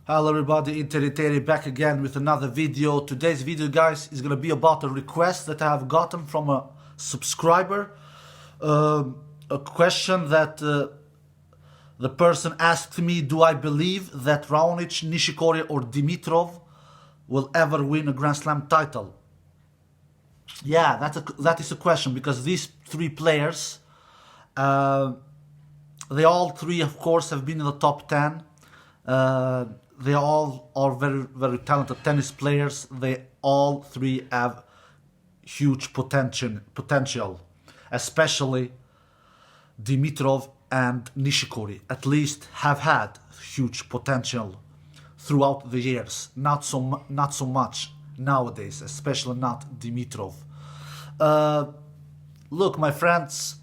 Hello everybody, Interiteri back again with another video. Today's video, guys, is gonna be about a request that I have gotten from a subscriber. A question that the person asked me, do I believe that Raonic, Nishikori or Dimitrov will ever win a Grand Slam title? Yeah, that is a question, because these three players, they all three, of course, have been in the top 10. They all are very, very talented tennis players. They all three have huge potential, especially Dimitrov and Nishikori, at least have had huge potential throughout the years. Not so much nowadays, especially not Dimitrov. Look, my friends,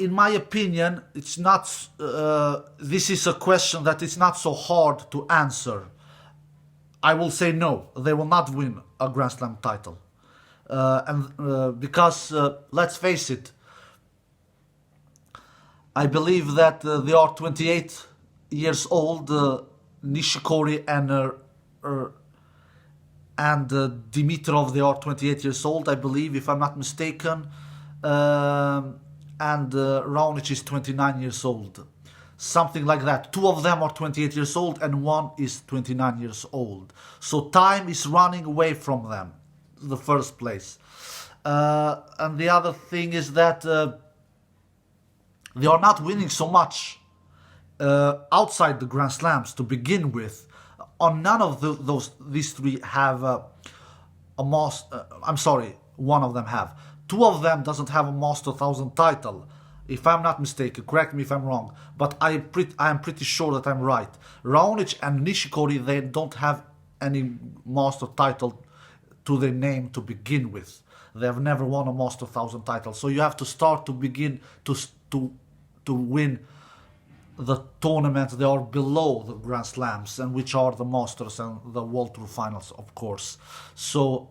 in my opinion, it's not. This is a question that is not so hard to answer. I will say no. They will not win a Grand Slam title, because let's face it. I believe that they are 28 years old. Nishikori and Dimitrov, they are 28 years old, I believe, if I'm not mistaken. And Raonic is 29 years old. Something like that. Two of them are 28 years old and one is 29 years old. So time is running away from them, in the first place. And the other thing is that they are not winning so much outside the Grand Slams to begin with. On none of these three have I'm sorry, one of them have. Two of them doesn't have a Master 1000 title, if I'm not mistaken. Correct me if I'm wrong, but I am pretty sure that I'm right. Raonic and Nishikori, they don't have any Master title to their name to begin with. They have never won a Master 1000 title, so you have to start to begin to win the tournaments they are below the Grand Slams, and which are the Masters and the World Tour Finals, of course. So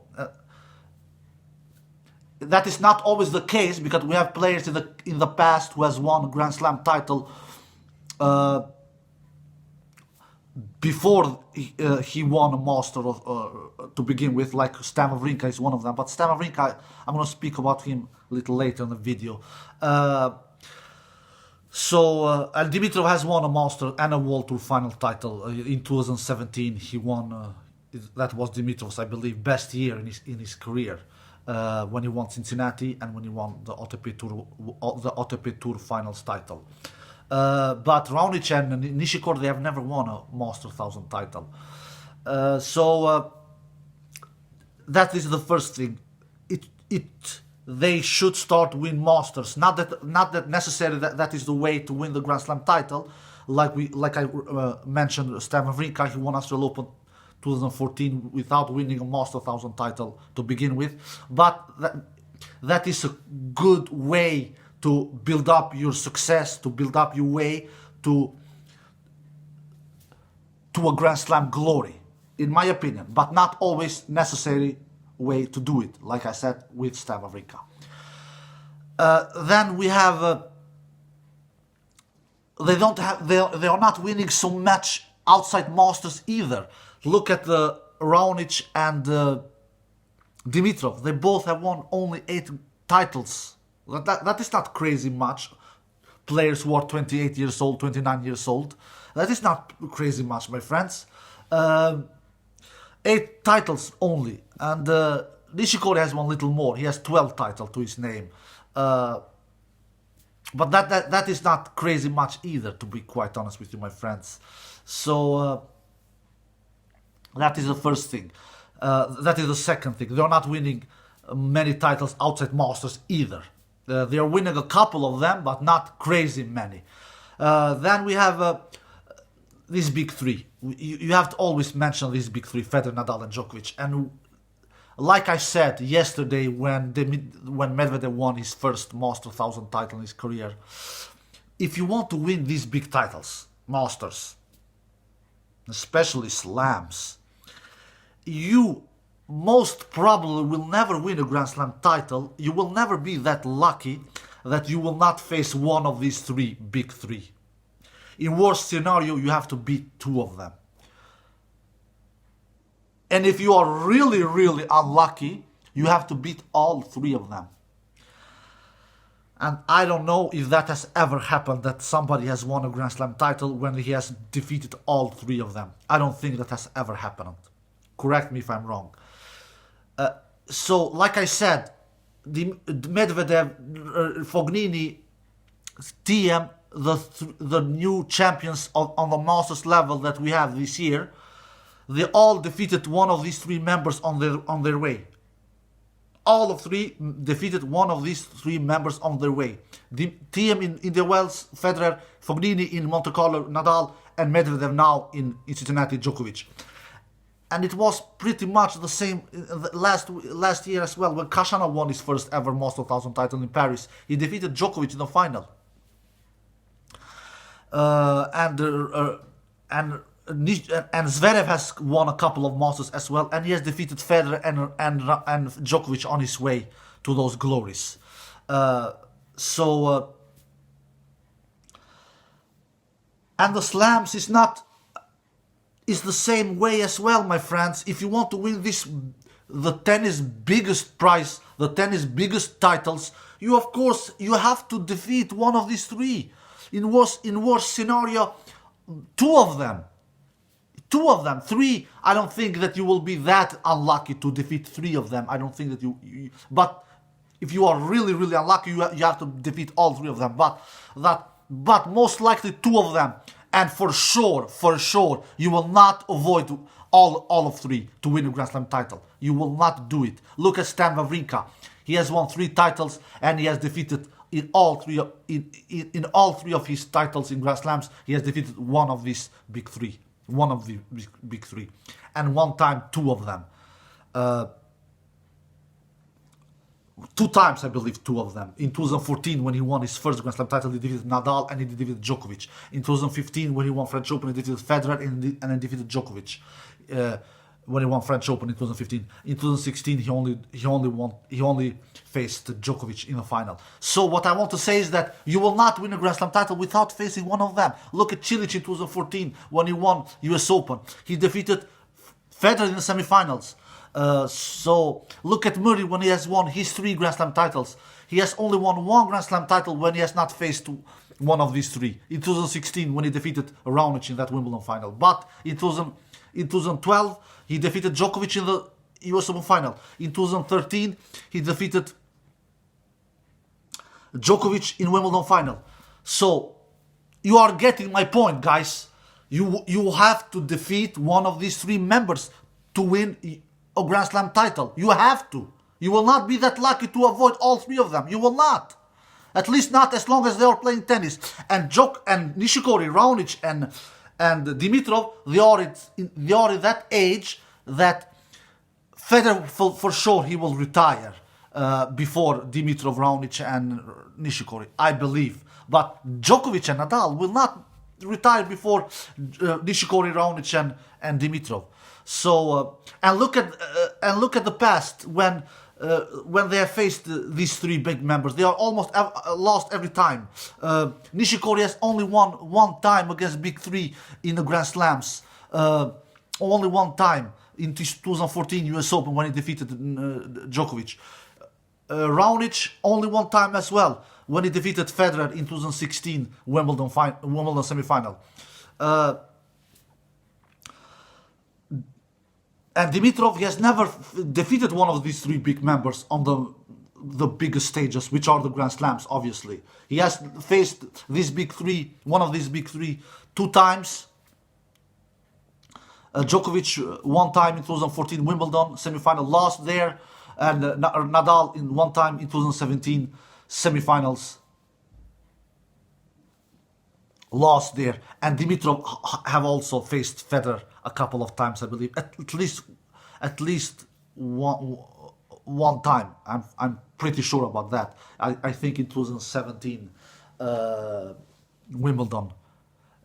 that is not always the case, because we have players in the past who has won a Grand Slam title before he won a Master to begin with, like Stan Wawrinka is one of them. But Stan Wawrinka, I'm going to speak about him a little later in the video. And Dimitrov has won a Master and a World Tour Final title. In 2017 he won, that was Dimitrov's, I believe, best year in his career. When he won Cincinnati and when he won the ATP Tour Finals title. But Raonic and Nishikori, they have never won a Master 1000 title. That is the first thing. They should start win Masters. Not that necessarily that is the way to win the Grand Slam title. Like I mentioned, Stan Wawrinka, he won Australian Open 2014 without winning a Master 1000 title to begin with. But that is a good way to build up your success, to build up your way to a Grand Slam glory, in my opinion. But not always necessary way to do it, like I said with Stan Wawrinka. Then we have they are not winning so much outside Masters either. Look at the Raonic and Dimitrov. They both have won only 8 titles. That is not crazy much. Players who are 28 years old, 29 years old. That is not crazy much, my friends. 8 titles only. And Nishikori has one little more. He has 12 titles to his name. But that is not crazy much either, to be quite honest with you, my friends. So that is the first thing. That is the second thing. They are not winning many titles outside Masters either. They are winning a couple of them, but not crazy many. Then we have these big three. You have to always mention these big three: Federer, Nadal, and Djokovic. And like I said yesterday, when Medvedev won his first Master 1000 title in his career, if you want to win these big titles, Masters, especially Slams, you most probably will never win a Grand Slam title. You will never be that lucky that you will not face one of these big three. In worst scenario, you have to beat 2 of them. And if you are really, really unlucky, you have to beat all 3 of them. And I don't know if that has ever happened, that somebody has won a Grand Slam title when he has defeated all 3 of them. I don't think that has ever happened. Correct me if I'm wrong. So, like I said, the Medvedev, Fognini, TM, the new champions on the Masters level that we have this year, they all defeated one of these 3 members on their way. All of 3 defeated one of these 3 members on their way. The TM in the Wells, Federer, Fognini in Monte Carlo, Nadal, and Medvedev now in Cincinnati, Djokovic. And it was pretty much the same last year as well, when Khachanov won his first ever Master 1000 title in Paris. He defeated Djokovic in the final. And Zverev has won a couple of Masters as well, and he has defeated Federer and Djokovic on his way to those glories. And the slams is the same way as well, my friends. If you want to win the tennis biggest prize, the tennis biggest titles, you have to defeat one of these 3. In worst scenario, 2 of them. 2 of them. 3, I don't think that you will be that unlucky to defeat 3 of them. I don't think that you but if you are really, really unlucky, you have to defeat all 3 of them. But most likely 2 of them. And for sure, you will not avoid all of 3 to win a Grand Slam title. You will not do it. Look at Stan Wawrinka. He has won 3 titles, and he has defeated in all 3 of his titles in Grand Slams. He has defeated one of these big 3. One of the big 3. And one time, 2 of them. 2 times, I believe, 2 of them. In 2014, when he won his first Grand Slam title, he defeated Nadal and he defeated Djokovic. In 2015, when he won French Open, he defeated Federer and he defeated Djokovic. When he won French Open in 2015. In 2016, he only faced Djokovic in the final. So what I want to say is that you will not win a Grand Slam title without facing one of them. Look at Cilic in 2014 when he won US Open. He defeated Federer in the semifinals. So look at Murray when he has won his 3 Grand Slam titles. He has only won 1 Grand Slam title when he has not faced one of these 3. In 2016 when he defeated Raonic in that Wimbledon final. But in 2012 he defeated Djokovic in the US Open final. In 2013 he defeated Djokovic in Wimbledon final. So you are getting my point, guys. You have to defeat one of these 3 members to win a Grand Slam title. You have to. You will not be that lucky to avoid all 3 of them. You will not. At least not as long as they are playing tennis. And Nishikori, Raonic, and Dimitrov, they are in that age that Federer, for sure, he will retire before Dimitrov, Raonic, and Nishikori, I believe. But Djokovic and Nadal will not retire before Nishikori, Raonic, and Dimitrov. So and look at the past when they have faced these 3 big members. They are almost lost every time. Nishikori has only won 1 time against big 3 in the Grand Slams. Only 1 time in 2014 US Open when he defeated Djokovic. Raonic only 1 time as well when he defeated Federer in 2016 Wimbledon semi-final. And Dimitrov, he has never defeated one of these 3 big members on the biggest stages, which are the Grand Slams, obviously. He has faced these big 3, one of these big 3, 2 times. Djokovic 1 time in 2014 Wimbledon semi-final, lost there. And Nadal in 1 time in 2017 semi-finals, lost there. And Dimitrov have also faced Federer a couple of times, I believe, at least one time. I'm pretty sure about that. I think in 2017 Wimbledon,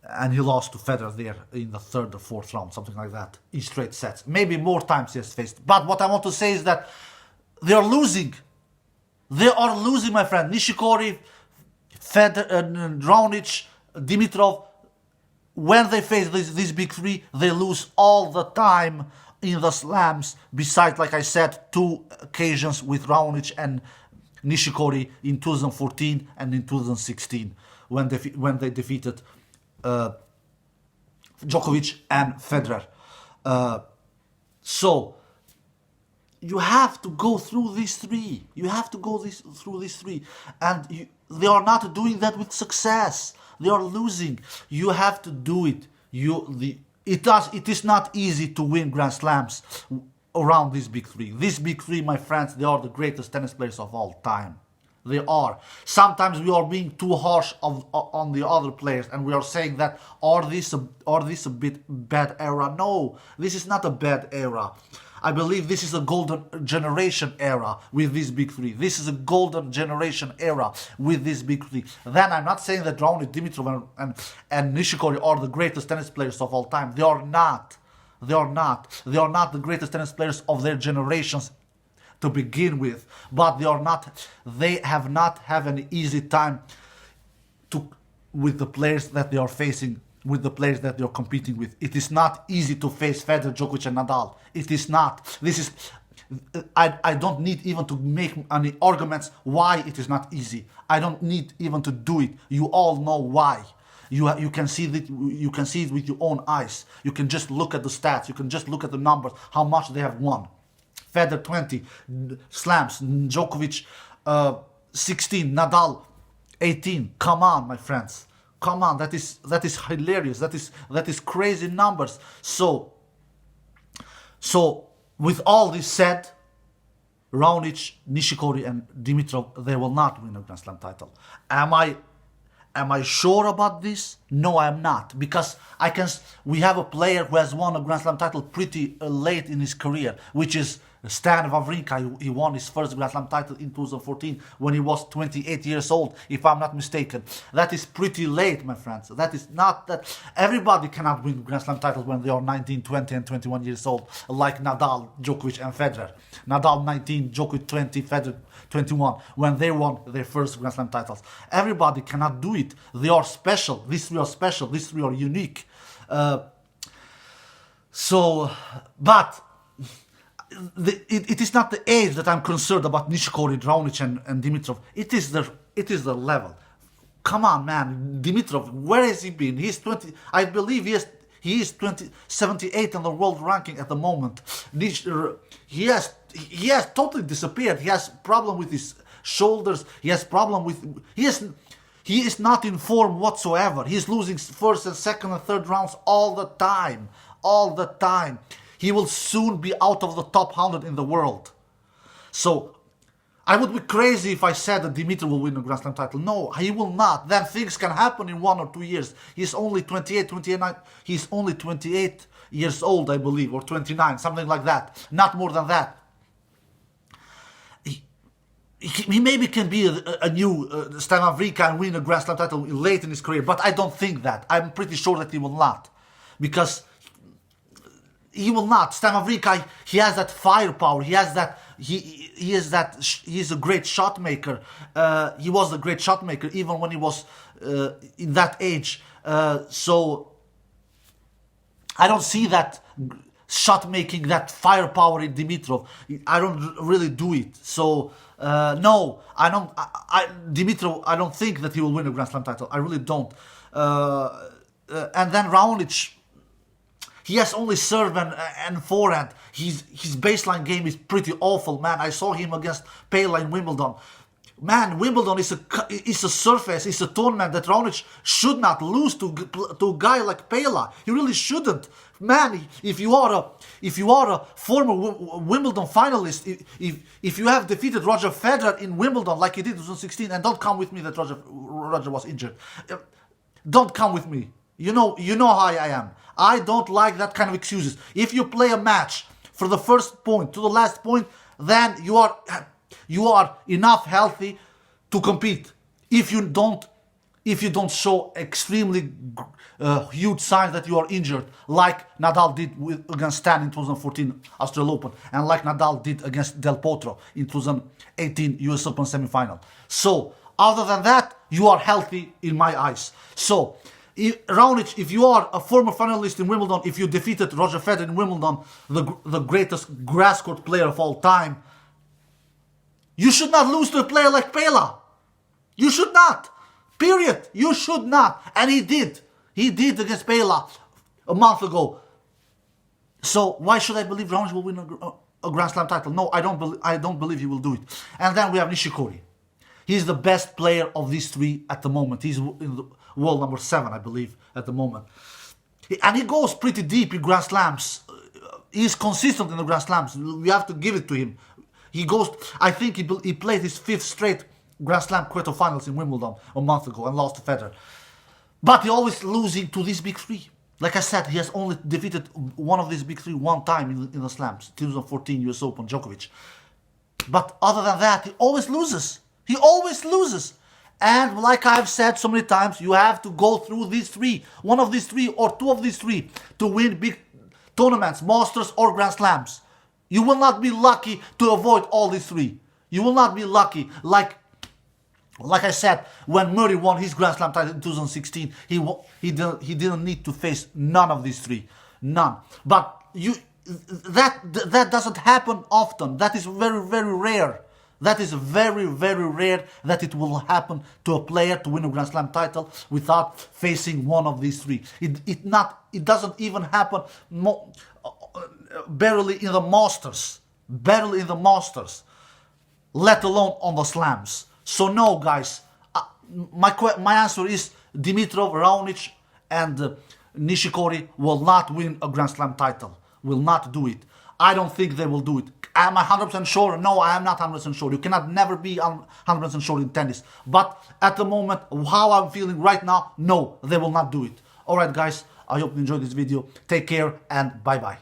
and he lost to Federer there in the 3rd or 4th round, something like that, in straight sets. Maybe more times he has faced. But what I want to say is that they are losing. They are losing, my friend. Nishikori, Federer, Raonic, Dimitrov, when they face these big three, they lose all the time in the slams, besides, like I said, 2 occasions with Raonic and Nishikori in 2014 and in 2016, when they defeated Djokovic and Federer. So you have to go through these 3. You have to go through these 3, and they are not doing that with success. They are losing. You have to do it. It is not easy to win Grand Slams around these big 3. These big 3, my friends, they are the greatest tennis players of all time. They are. Sometimes we are being too harsh on the other players, and we are saying that are this a bit bad era? No, this is not a bad era. I believe this is a golden generation era with these big 3. This is a golden generation era with these big 3. Then I'm not saying that Raonic, Dimitrov and Nishikori are the greatest tennis players of all time. They are not. They are not. They are not the greatest tennis players of their generations to begin with. But they are not. They have not had an easy time with the players that they are facing, with the players that you're competing with. It is not easy to face Federer, Djokovic and Nadal. It is not. This is... I don't need even to make any arguments why it is not easy. I don't need even to do it. You all know why. You can see it. You can see it with your own eyes. You can just look at the stats. You can just look at the numbers. How much they have won. Federer 20 slams. Djokovic 16. Nadal 18. Come on, my friends. Come on. That is hilarious. That is crazy numbers. So with all this said, Raonic, Nishikori and Dimitrov, they will not win a Grand Slam title. Am I sure about this? No, I am not, because we have a player who has won a Grand Slam title pretty late in his career, which is Stan Wawrinka. He won his first Grand Slam title in 2014 when he was 28 years old, if I'm not mistaken. That is pretty late, my friends. That is not that everybody cannot win Grand Slam titles when they are 19, 20 and 21 years old, like Nadal, Djokovic and Federer. Nadal 19, Djokovic 20, Federer 21, when they won their first Grand Slam titles. Everybody cannot do it. They are special. These 3 are special. These 3 are unique. But it is not the age that I'm concerned about Nishikori, Raonic and Dimitrov. It is the level. Come on, man. Dimitrov, where has he been? He's 20. I believe he is 78 on the world ranking at the moment. He has totally disappeared. He has problem with his shoulders. He has problem with... He is not in form whatsoever. He's losing first and second and third rounds all the time. All the time. He will soon be out of the top 100 in the world. So, I would be crazy if I said that Dimitrov will win a Grand Slam title. No, he will not. Then things can happen in 1 or 2 years. He's only 28 years old, I believe, or 29, something like that. Not more than that. He maybe can be a new Stan Wawrinka and win a Grand Slam title late in his career, but I don't think that. I'm pretty sure that he will not. Because he will not. Stan Wawrinka, he has that firepower. He has that. He is a great shot maker. He was a great shot maker even when he was in that age. So I don't see that shot making, that firepower in Dimitrov. I don't really do it. So no, I don't. Dimitrov, I don't think that he will win a Grand Slam title. I really don't. And then Raonic, he has only serve and forehand. His baseline game is pretty awful, man. I saw him against Pela in Wimbledon. Man, Wimbledon is a surface, it's a tournament that Raonic should not lose to a guy like Pela. He really shouldn't. Man, if you are a former Wimbledon finalist, if you have defeated Roger Federer in Wimbledon like he did in 2016, and don't come with me that Roger was injured. Don't come with me. You know how I am. I don't like that kind of excuses. If you play a match for the first point to the last point, then you are enough healthy to compete. If you don't show extremely huge signs that you are injured, like Nadal did against Stan in 2014 Australian Open, and like Nadal did against Del Potro in 2018 US Open semi-final. So, other than that, you are healthy in my eyes. So, Raonic, if you are a former finalist in Wimbledon, if you defeated Roger Federer in Wimbledon, the greatest grass court player of all time, you should not lose to a player like Pela. You should not. Period. You should not. And he did. He did against Pela a month ago. So why should I believe Raonic will win a Grand Slam title? No, I don't believe he will do it. And then we have Nishikori. He's the best player of these three at the moment. He's in the world number 7, I believe, at the moment. And he goes pretty deep in Grand Slams. He's consistent in the Grand Slams. We have to give it to him. He goes, I think he played his 5th straight Grand Slam quarterfinals in Wimbledon a month ago and lost to Federer. But he always losing to these big three. Like I said, he has only defeated one of these big three one time in the slams, 2014 US Open, Djokovic. But other than that, he always loses. He always loses. And like I've said so many times, you have to go through these three, one of these three or two of these three, to win big tournaments, Masters or Grand Slams. You will not be lucky to avoid all these three. You will not be lucky. Like I said, when Murray won his Grand Slam title in 2016, he didn't need to face none of these three. None. But that doesn't happen often. That is very, very rare. That is very, very rare that it will happen to a player to win a Grand Slam title without facing one of these three. It doesn't even happen barely in the Masters. Barely in the Masters. Let alone on the slams. So no, guys, my answer is Dimitrov, Raonic and Nishikori will not win a Grand Slam title. Will not do it. I don't think they will do it. Am I 100% sure? No, I am not 100% sure. You cannot never be 100% sure in tennis. But at the moment, how I'm feeling right now, no, they will not do it. Alright guys, I hope you enjoyed this video. Take care and bye-bye.